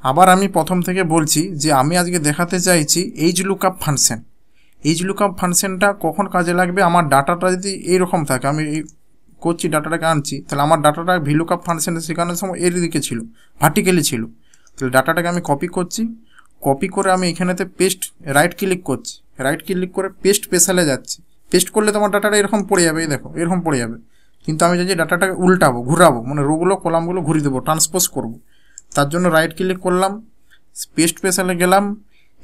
আবার আমি প্রথম থেকে বলছি যে আমি আজকে দেখাতে চাইছি age lookup function. Age lookup ফাংশনটা কখন কাজে লাগবে, আমার ডাটাটা যদি এইরকম থাকে, আমি করছি ডাটাটাকে আনছি, তাহলে আমার ডাটাটা ভিলুকআপ ফাংশনে শেখানোর সময় এর দিকে ছিল, ভার্টিক্যালি ছিল। তাহলে ডাটাটাকে আমি কপি করছি, কপি করে আমি এখানেতে পেস্ট রাইট ক্লিক করছি, রাইট ক্লিক করে পেস্ট স্পেশালে যাচ্ছি। পেস্ট করলে তোমার ডাটাটা এরকম পড়ে যাবে, এই দেখো এরকম পড়ে যাবে। কিন্তু আমি চাইছি ডাটাটাকে উল্টাবো, ঘুরাবো, মানে রোগুলো কলামগুলো ঘুরিয়ে দেবো, ট্রান্সপোজ করব। তার জন্য রাইট ক্লিক করলাম, পেস্ট স্পেশালে গেলাম,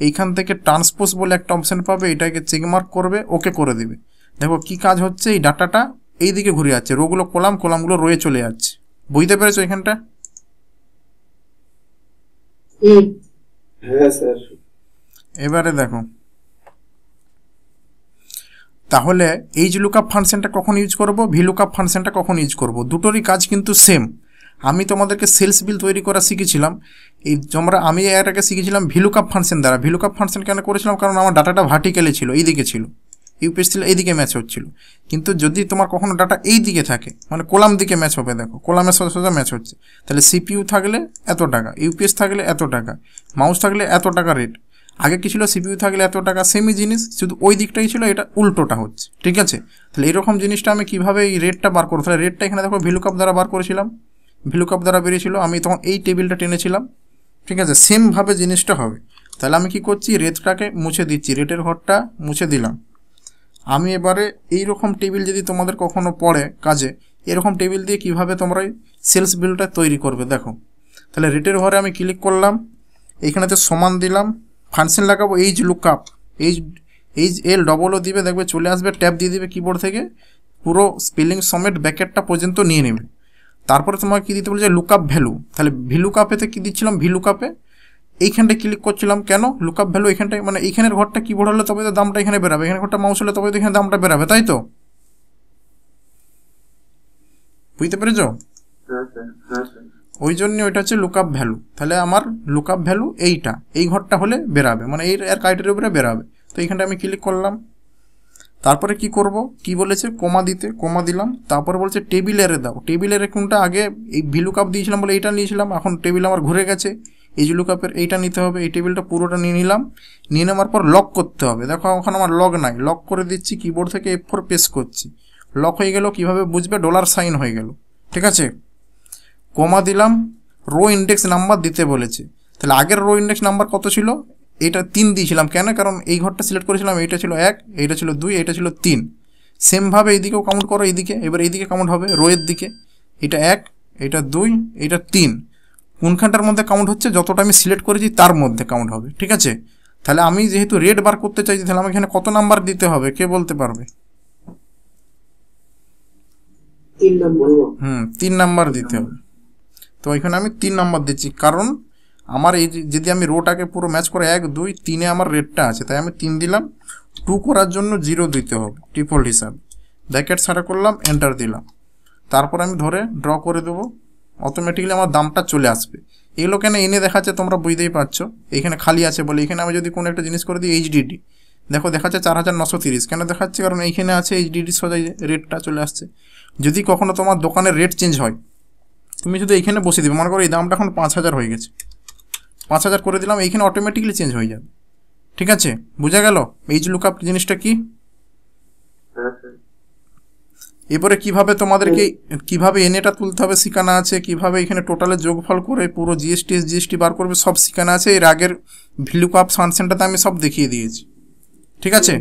এইখান থেকে ট্রান্সপোজ বলে একটা অপশান পাবে, এটাকে চেকমার্ক করবে, ওকে করে দেবে। দেখো কি কাজ হচ্ছে, এই ডাটাটা এই দিকে ঘুরে যাচ্ছে, রোগুলো কলামগুলো রয়ে চলে যাচ্ছে। বুঝতে পেরেছো এখানটা? হ্যাঁ স্যার। এবারে দেখো, তাহলে এইজ লুকআপ ফাংশনটা কখন ইউজ করব, ভিলুকআপ ফাংশনটা কখন ইউজ করব, দুটোরই কাজ কিন্তু সেম। আমি তোমাদেরকে সেলস বিল তৈরি করা শিখেছিলাম, আমি এর আগে শিখেছিলাম ভিলুকআপ ফাংশন দ্বারা। ভিলুকআপ ফাংশন কেন করেছিলাম, কারণ আমার ডাটাটা ভার্টিক্যালি ছিল, এই দিকে ছিল, ইউপিএস ছিল এইদিকে ম্যাচ হচ্ছিল। কিন্তু যদি তোমার কখনো ডাটা এই দিকে থাকে, মানে কলাম দিকে ম্যাচ হবে, দেখো কলামের সাথে সাথে ম্যাচ হচ্ছে, তাহলে সিপিইউ থাকলে এত টাকা, ইউপিএস থাকলে এত টাকা, মাউস থাকলে এত টাকা রেট। আগে কি ছিল, সিপিইউ থাকলে এত টাকা, সেমই জিনিস, শুধু ওই দিকটাই ছিল, এটা উল্টোটা হচ্ছে। ঠিক আছে, তাহলে এরকম জিনিসটা আমি কীভাবে এই রেটটা বার করবো, তাহলে রেটটা এখানে দেখো ভিলুকআপ দ্বারা বার করেছিলাম, ভিলুকআপ দ্বারা বেরিয়েছিল, আমি তখন এই টেবিলটা টেনেছিলাম। ঠিক আছে, সেমভাবে জিনিসটা হবে। তাহলে আমি কি করছি, রেটটাকে মুছে দিচ্ছি, রেটের ঘরটা মুছে দিলাম। আমি এবারে এইরকম টেবিল যদি তোমাদের কখনো পড়ে কাজে, এরকম টেবিল দিয়ে কিভাবে তোমরা সেলস বিলটা তৈরি করবে দেখো। তাহলে রেটের ঘরে আমি ক্লিক করলাম, এইখানেতে সমান দিলাম, ফাংশন লাগাবো H lookup, H L double O দিবে, দেখবে চলে আসবে, ট্যাব দিয়ে দিবে কিবোর্ড থেকে, পুরো স্পেলিং সমেত ব্যাকেটটা পর্যন্ত নিয়ে নেবে। তারপরে তোমাকে কী দিতে বলছে, লুকআপ ভ্যালু। তাহলে ভিলুকআপেতে কী দিচ্ছিলাম, ভিলুকআপে এইখানটায় ক্লিক করছিলাম, কেন লুকআপ ভ্যালু এইখানটায়, মানে এইখানের ঘরটা কিবোর্ড হলে তবে তো দামটা এখানে বেরাবে, এখানে ঘরটা মাউস হলে তবে তো এখানে দামটা বেরাবে, তাই তো? বুঝতে পেরেছো? ওই জন্য ওইটা হচ্ছে লুকআপ ভ্যালু। তাহলে আমার লুকআপ ভ্যালু এইটা, এই ঘরটা হলে বেরাবে, মানে এই এর ক্রাইটেরিয়ার উপরে বেরাবে। তো এইখানটা আমি ক্লিক করলাম, তারপরে কি করব, কি বলেছে, কমা দিতে, কমা দিলাম। তারপরে বলছে টেবিলেরে দাও, টেবিলের কোনটা, আগে এই ভিলুকআপ দিয়েছিলাম বলে এইটা নিয়েছিলাম, এখন টেবিল আমার ঘুরে গেছে, এই যে লুকআপের এইটা নিতে হবে, এই টেবিলটা পুরোটা নিয়ে নিলাম। নিয়ে নেওয়ার পর লক করতে হবে, দেখো এখন আমার লক নাই, লক করে দিচ্ছি, কিবোর্ড থেকে F4 প্রেস করছি, লক হয়ে গেল। কিভাবে বুঝবে, ডলার সাইন হয়ে গেল। ঠিক আছে, কমা দিলাম, রো ইন্ডেক্স নাম্বার দিতে বলেছে। তাহলে আগের রো ইন্ডেক্স নাম্বার কত ছিল, এটা 3 দিয়েছিলাম, কেন, কারণ এই ঘরটা সিলেক্ট করেছিলাম, এইটা ছিল 1, এইটা ছিল 2, এইটা ছিল 3। সেমভাবে এইদিকেও কাউন্ট করো, এইদিকে, এবার এইদিকে কাউন্ট হবে রোয়ের দিকে, এটা 1, এটা 2, এটা 3, কোনখানটার মধ্যে কাউন্ট হচ্ছে, যতটা আমি সিলেক্ট করেছি তার মধ্যে কাউন্ট হবে। ঠিক আছে, তাহলে আমি যেহেতু রেট বার করতে চাইছি, তাহলে আমাকে এখানে কত নাম্বার দিতে হবে, কে বলতে পারবে? 3 নাম্বার দিতে হবে। তো এখানে আমি 3 নাম্বার দিচ্ছি, কারণ আমার এই যদি আমি রোটাকে পুরো ম্যাচ করে 1, 2, 3-এ আমার রেটটা আছে, তাই আমি 3 দিলাম। 2 করার জন্য 0 দিতে হবে ডিফল্ট হিসাবে, ব্র্যাকেট ছাড়া করলাম, এন্টার দিলাম। তারপর আমি ধরে ড্র করে দেবো, অটোমেটিক্যালি আমার দামটা চলে আসবে। এগুলো কেন এনে দেখাচ্ছে তোমরা বুঝতেই পারছো, এখানে খালি আছে বলে। এখানে আমি যদি কোনো একটা জিনিস করে দিই এইচডিডি, দেখো দেখাচ্ছে 4930, কেন দেখাচ্ছে, কারণ এইখানে আছে এইচডিডি সোজা রেটটা চলে আসছে। যদি কখনো তোমার দোকানের রেট চেঞ্জ হয়, তুমি শুধু এইখানে বসে দিবে, মনে করো এই দামটা এখন 5000 হয়ে গেছে, 5000 করে দিলাম, এইখানে অটোমেটিক্যালি চেঞ্জ হয়ে যাবে। ঠিক আছে, বোঝা গেল এইজ লুকআপ জিনিসটা কি? এরপরে কিভাবে তোমাদেরকে কিভাবে এনেটা তুলতে হবে শেখানো আছে, কিভাবে এখানে টোটালের যোগফল করে পুরো জিএসটি বার করবে সব শেখানো আছে। এর আগের ভিলুকআপ ফাংশনটাতে আমি সব দেখিয়ে দিয়েছি। ঠিক আছে,